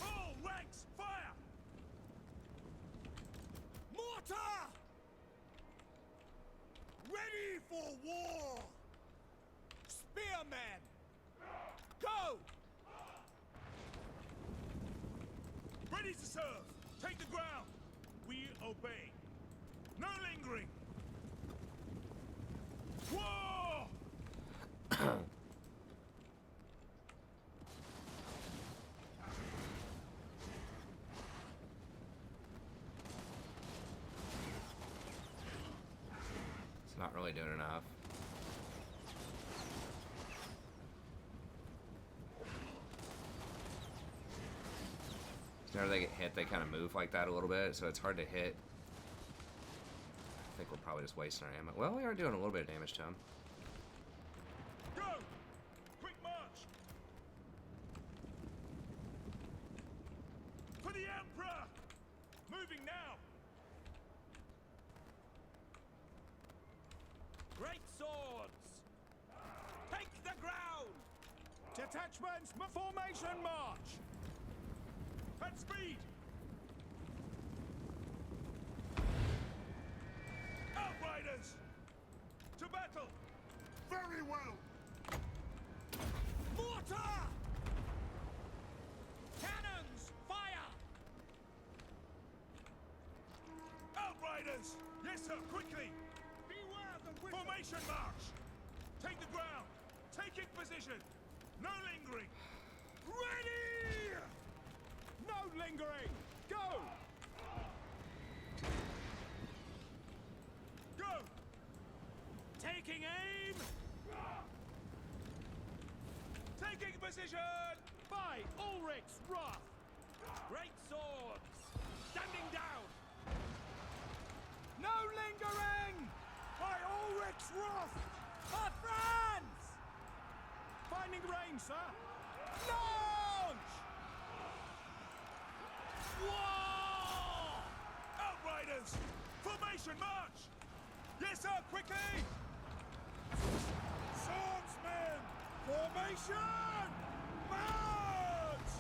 Speaker 5: All ranks, fire! Mortar! Ready for war! Spearmen! Go! Ready to serve! Take the ground! We obey. No lingering! War!
Speaker 1: It's not really doing enough. Whenever they get hit, they kind of move like that a little bit, so it's hard to hit. I think we're probably just wasting our ammo. Well, we are doing a little bit of damage to them.
Speaker 5: Go! Quick march! For the Emperor! Moving now! Great swords! Take the ground! Detachments, formation march! At speed! Outriders! To battle!
Speaker 2: Very well.
Speaker 5: Mortar! Cannons, fire! Outriders! Yes, sir, quickly! Beware the whistle! Formation march! Take the ground! Taking position! No lingering! Ready! No lingering! Go! Go! Taking aim! Taking position! By Ulrich's wrath! Great swords! Standing down! No lingering! By Ulrich's wrath! Our friends! Finding range, sir! Launch! Whoa! Outriders! Formation march! Yes, sir, quickly! Swordsmen! Formation! March!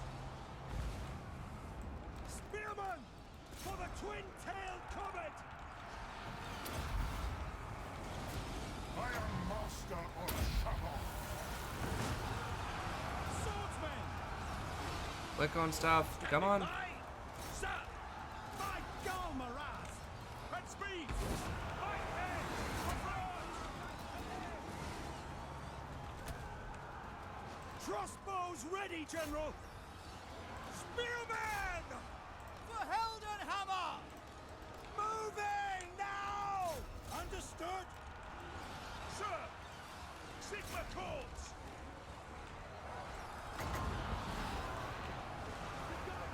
Speaker 5: Spearmen! For the twin-tailed comet!
Speaker 2: I am master of Shabbat.
Speaker 5: Swordsmen!
Speaker 1: Click on stuff. Come on.
Speaker 5: Sir! By Galmaraz! At speed! Right hand! Crossbows ready, General! Spearmen! For Heldenhammer! Moving now! Understood? Sir! Sigma calls!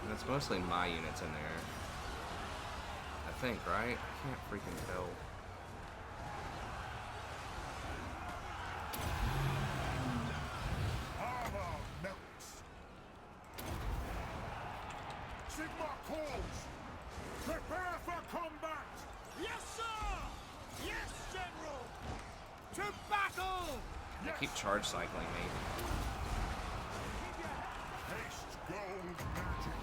Speaker 1: And it's mostly my units in there. I think, right? I can't freaking tell.
Speaker 2: Armor melts. Sigma calls. Prepare for combat.
Speaker 5: Yes, sir! Yes, General! To battle!
Speaker 1: They keep charge cycling me.
Speaker 2: Haste gold magic.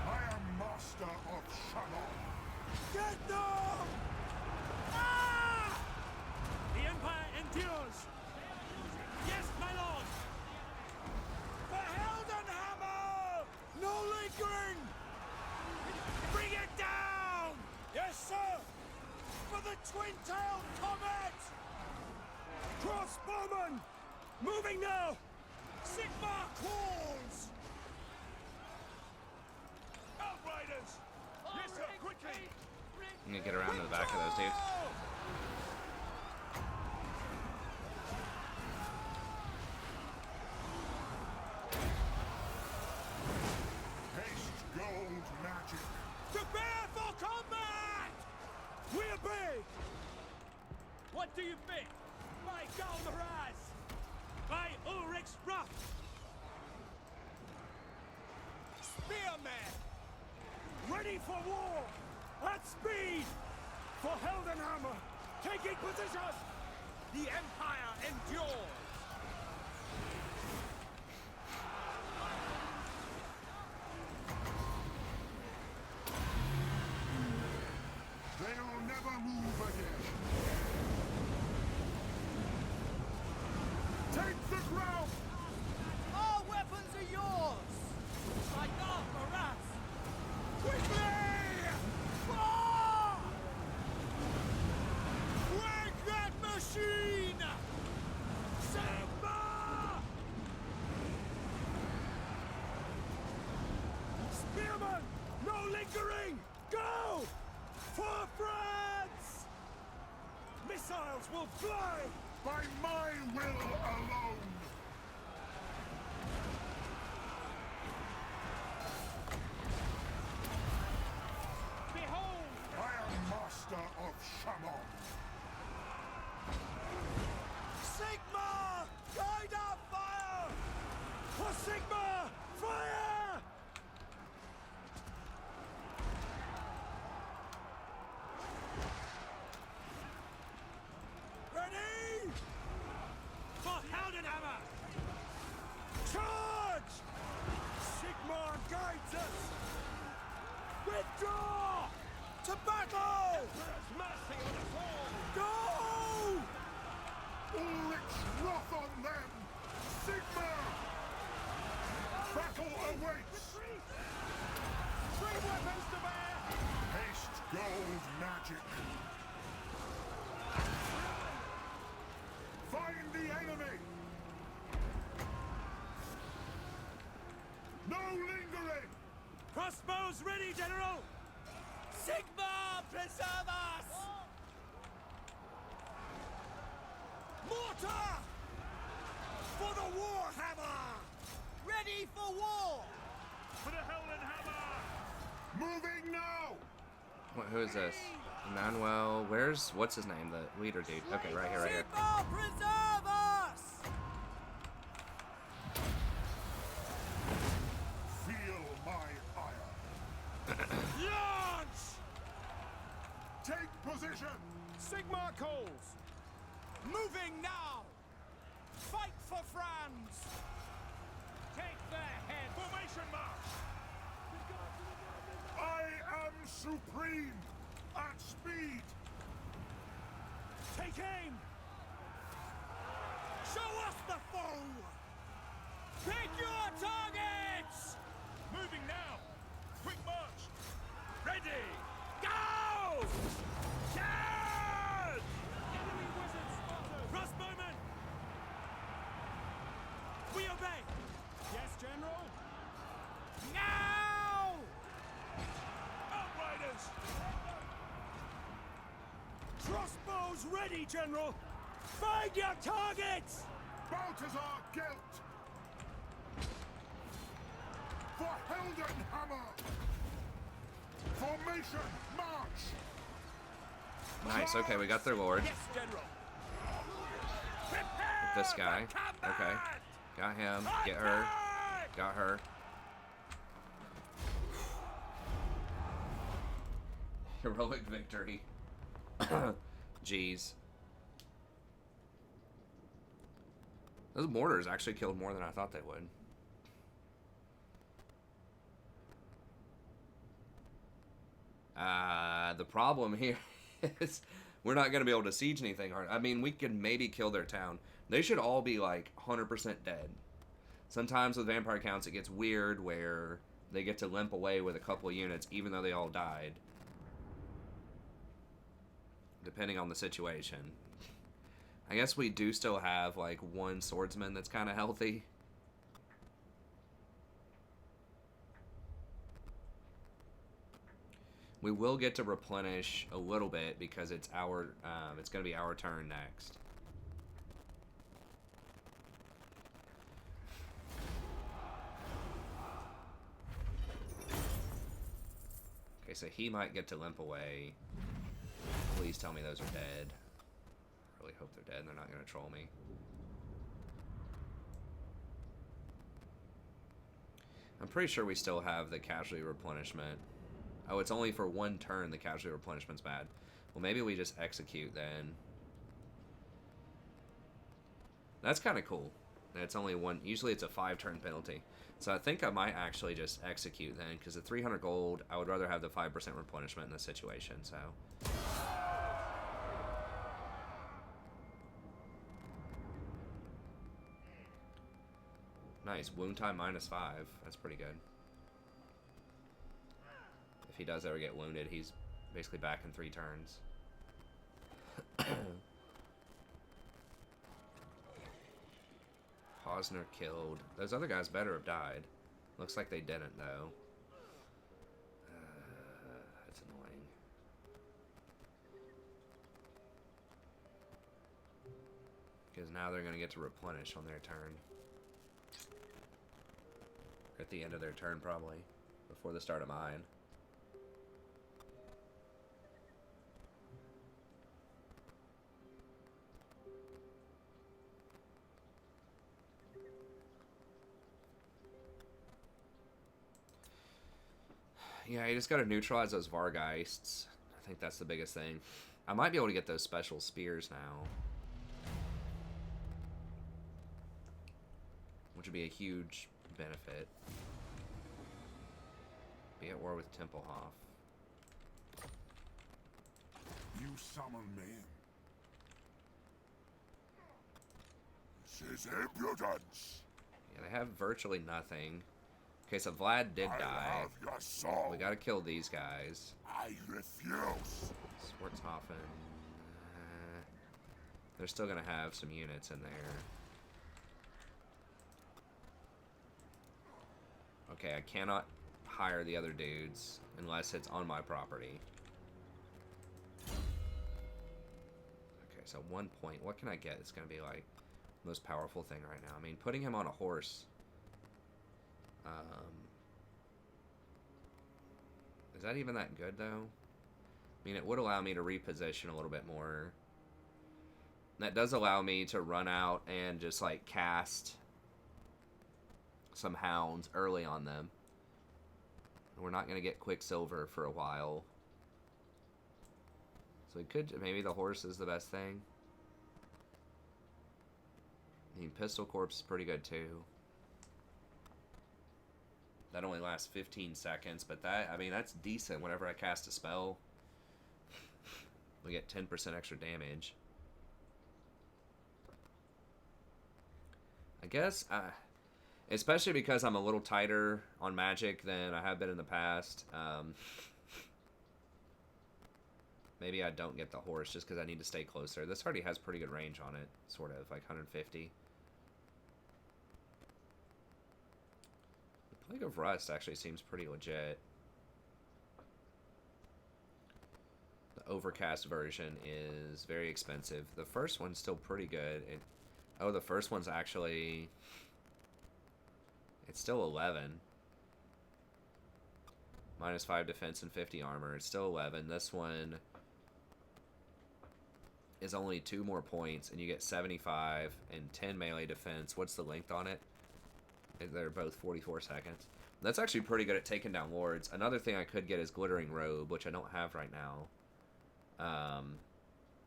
Speaker 2: I am master of Shabbat.
Speaker 5: Get them! Ah! The Empire endures! Yes, my lord! For Heldenhammer! No lingering! Bring it down! Yes, sir! For the twin-tailed comet! Crossbowmen! Moving now! Sigma calls! Outriders! Yes, sir, quickly!
Speaker 1: I'm gonna get around to the back of those dudes.
Speaker 2: Haste gold magic.
Speaker 5: Prepare for combat! We obey! What do you think? By Galmaraz! By Ulrich's wrath! Spearmen! Ready for war! At speed! For Heldenhammer! Taking position! The Empire endures!
Speaker 2: They'll never move again. Take the ground!
Speaker 5: Our weapons are yours! Like our morass! Quickly! Fire! Wreck that machine! Sigma! Spearman! No lingering! Go! For France! Missiles will fly!
Speaker 2: By my will alone!
Speaker 5: Behold!
Speaker 2: I am master of Shamon.
Speaker 5: Sigma! Guide our fire! For Sigma! Fire! Ready? For Heldenhammer! Charge! Sigma guides us! Withdraw! To battle! Mercy on us all! Go!
Speaker 2: Ulrich's wrath on them! Sigma! Battle awaits!
Speaker 5: Three weapons to bear!
Speaker 2: Haste gold magic! Find the enemy! No lingering!
Speaker 5: Crossbows ready, General! Sigma, preserve us! Mortar! For the Warhammer! Ready for war! For the Heldenhammer!
Speaker 2: Moving now!
Speaker 1: Who is this? Manuel. What's his name? The leader dude. Okay, right here, right here.
Speaker 5: Sigma, preserve us!
Speaker 2: Feel my ire!
Speaker 5: Launch!
Speaker 2: Take position!
Speaker 5: Sigma calls! Moving now! Fight for France! Take their head! Formation march!
Speaker 2: I am supreme! At speed!
Speaker 5: Take aim! Show us the foe! Pick your targets! Moving now! Quick march! Ready! Go! Charge! Enemy wizard spotted! Crossbowmen! We obey! Yes, General? Now! Outriders! Crossbows ready, General! Find your targets!
Speaker 2: Balthasar Gelt! For Heldenhammer! Formation march!
Speaker 1: Nice. Okay, we got their lord.
Speaker 5: Yes, General!
Speaker 1: This guy. Okay. Got him. Get her. Got her. Heroic victory. Jeez. Those mortars actually killed more than I thought they would. The problem here is we're not going to be able to siege anything hard. I mean, we could maybe kill their town. They should all be like 100% dead. Sometimes with vampire counts it gets weird where they get to limp away with a couple of units even though they all died. Depending on the situation. I guess we do still have like one swordsman that's kind of healthy. We will get to replenish a little bit because it's our it's going to be our turn next. Okay, so he might get to limp away. Please tell me those are dead. I really hope they're dead and they're not going to troll me. I'm pretty sure we still have the casualty replenishment. Oh, it's only for 1 turn the casualty replenishment's bad. Well, maybe we just execute then. That's kind of cool. It's only 1. Usually it's a 5-turn penalty. So I think I might actually just execute then, because at 300 gold, I would rather have the 5% replenishment in this situation, so. Nice. Wound time -5. That's pretty good. If he does ever get wounded, he's basically back in 3 turns. Hosner killed. Those other guys better have died. Looks like they didn't, though. That's annoying. Because now they're going to get to replenish on their turn. At the end of their turn, probably. Before the start of mine. Yeah, you just gotta neutralize those Vargeists. I think that's the biggest thing. I might be able to get those special spears now. Which would be a huge benefit. Be at war with Templehoff.
Speaker 2: You summon me. This is impudence.
Speaker 1: Yeah, they have virtually nothing. Okay, so Vlad did die.
Speaker 2: I have your soul.
Speaker 1: We gotta kill these guys.
Speaker 2: I refuse.
Speaker 1: Schwarzhofen. They're still gonna have some units in there. Okay, I cannot hire the other dudes unless it's on my property. Okay, so 1 point. What can I get? It's gonna be like the most powerful thing right now. I mean, putting him on a horse. Is that even that good, though? I mean, it would allow me to reposition a little bit more. That does allow me to run out and just, like, cast some hounds early on them. We're not going to get Quicksilver for a while. So we could... Maybe the horse is the best thing. I mean, Pistol Corps is pretty good, too. That only lasts 15 seconds, but that, I mean, that's decent whenever I cast a spell. We get 10% extra damage. I guess, especially because I'm a little tighter on magic than I have been in the past. Maybe I don't get the horse just because I need to stay closer. This already has pretty good range on it, sort of, like 150. Plague of Rust actually seems pretty legit. The Overcast version is very expensive. The first one's still pretty good. Oh, the first one's actually... It's still 11. -5 defense and 50 armor. It's still 11. This one is only 2 more points, and you get 75 and 10 melee defense. What's the length on it? They're both 44 seconds. That's actually pretty good at taking down lords. Another thing I could get is Glittering Robe, which I don't have right now.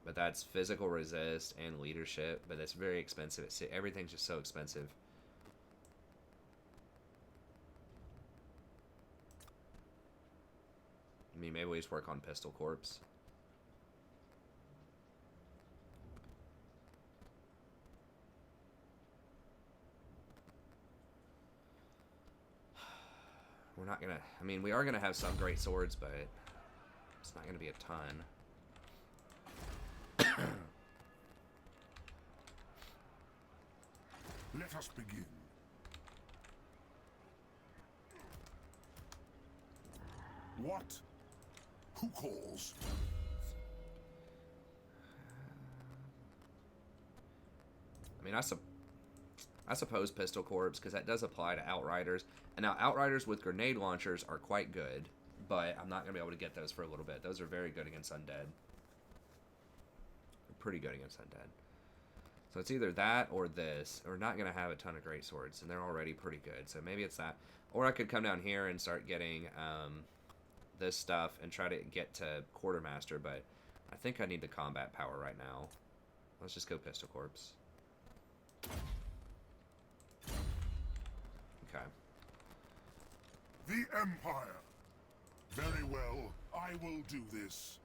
Speaker 1: But that's physical resist and leadership, but it's very expensive. Everything's just so expensive. I mean, maybe we just work on Pistol Corps. We're not gonna... I mean, we are gonna have some great swords, but it's not gonna be a ton.
Speaker 2: Let us begin. What? Who calls?
Speaker 1: I mean, I suppose Pistol Corps, because that does apply to Outriders. And now Outriders with grenade launchers are quite good, but I'm not going to be able to get those for a little bit. Those are very good against Undead. They're pretty good against Undead. So it's either that or this. We're not going to have a ton of great swords, and they're already pretty good. So maybe it's that. Or I could come down here and start getting this stuff and try to get to Quartermaster, but I think I need the combat power right now. Let's just go Pistol Corps. Okay.
Speaker 2: The Empire. Very well, I will do this.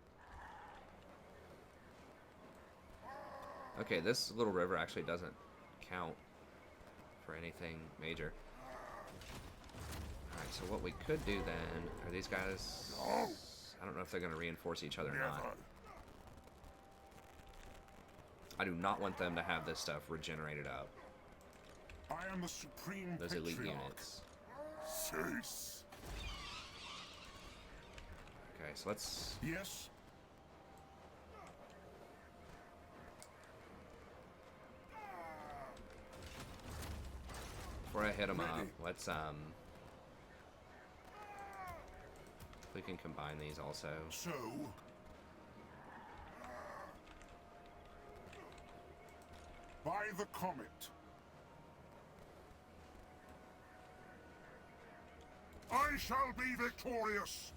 Speaker 1: Okay, this little river actually doesn't count for anything major. Alright, so what we could do then, are these guys...
Speaker 2: No.
Speaker 1: I don't know if they're going to reinforce each other or
Speaker 2: Never.
Speaker 1: not. I do not want them to have this stuff regenerated up.
Speaker 2: I am the supreme
Speaker 1: Those elite
Speaker 2: patriarch.
Speaker 1: units.
Speaker 2: Cease.
Speaker 1: Okay, so let's...
Speaker 2: Yes.
Speaker 1: Before I hit them up,
Speaker 2: Ready.
Speaker 1: let's we can combine these also.
Speaker 2: So. By the comet. I shall be victorious.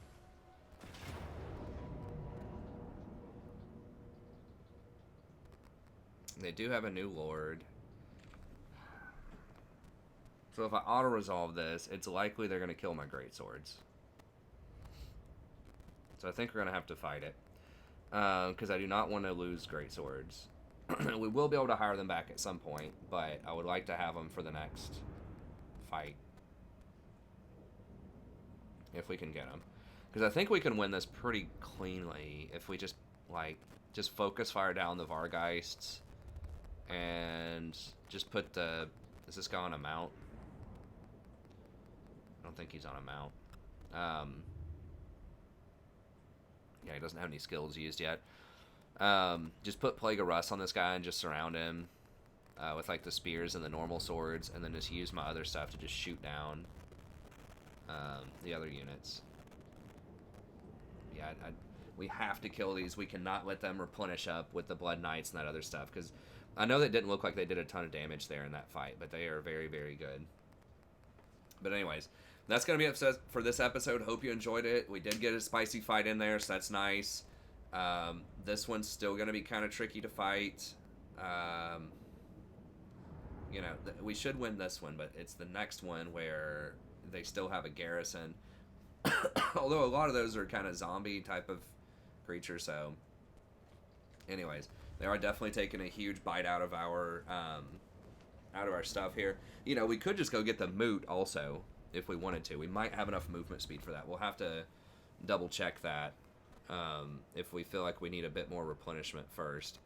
Speaker 1: They do have a new lord. So if I auto-resolve this, it's likely they're going to kill my greatswords. So I think we're going to have to fight it. Because I do not want to lose greatswords. We will be able to hire them back at some point, but I would like to have them for the next fight. If we can get them. Because I think we can win this pretty cleanly if we just, like, just focus fire down the Vargeists. And just put the... Is this guy on a mount? I don't think he's on a mount. Yeah, he doesn't have any skills used yet. Just put Plague of Rust on this guy and just surround him with like the spears and the normal swords, and then just use my other stuff to just shoot down the other units. Yeah, we have to kill these. We cannot let them replenish up with the Blood Knights and that other stuff, because I know that didn't look like they did a ton of damage there in that fight, but they are very, very good. But anyways, that's going to be it for this episode. Hope you enjoyed it. We did get a spicy fight in there, so that's nice. This one's still going to be kind of tricky to fight. You know, we should win this one, but it's the next one where they still have a garrison. Although a lot of those are kind of zombie type of creatures, so... Anyways, they are definitely taking a huge bite out of our stuff here. You know, we could just go get the moot also, if we wanted to. We might have enough movement speed for that. We'll have to double check that if we feel like we need a bit more replenishment first.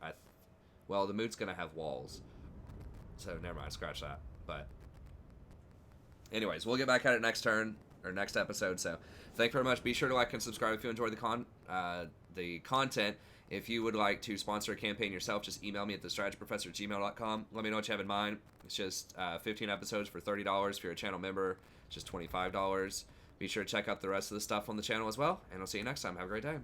Speaker 1: Well, the moot's going to have walls, so never mind, scratch that. But anyways, we'll get back at it next turn, or next episode. So thank you very much. Be sure to like and subscribe if you enjoyed the content. If you would like to sponsor a campaign yourself, just email me at thestrategyprofessor@gmail.com. Let me know what you have in mind. It's just 15 episodes for $30. If you're a channel member, it's just $25. Be sure to check out the rest of the stuff on the channel as well, and I'll see you next time. Have a great day.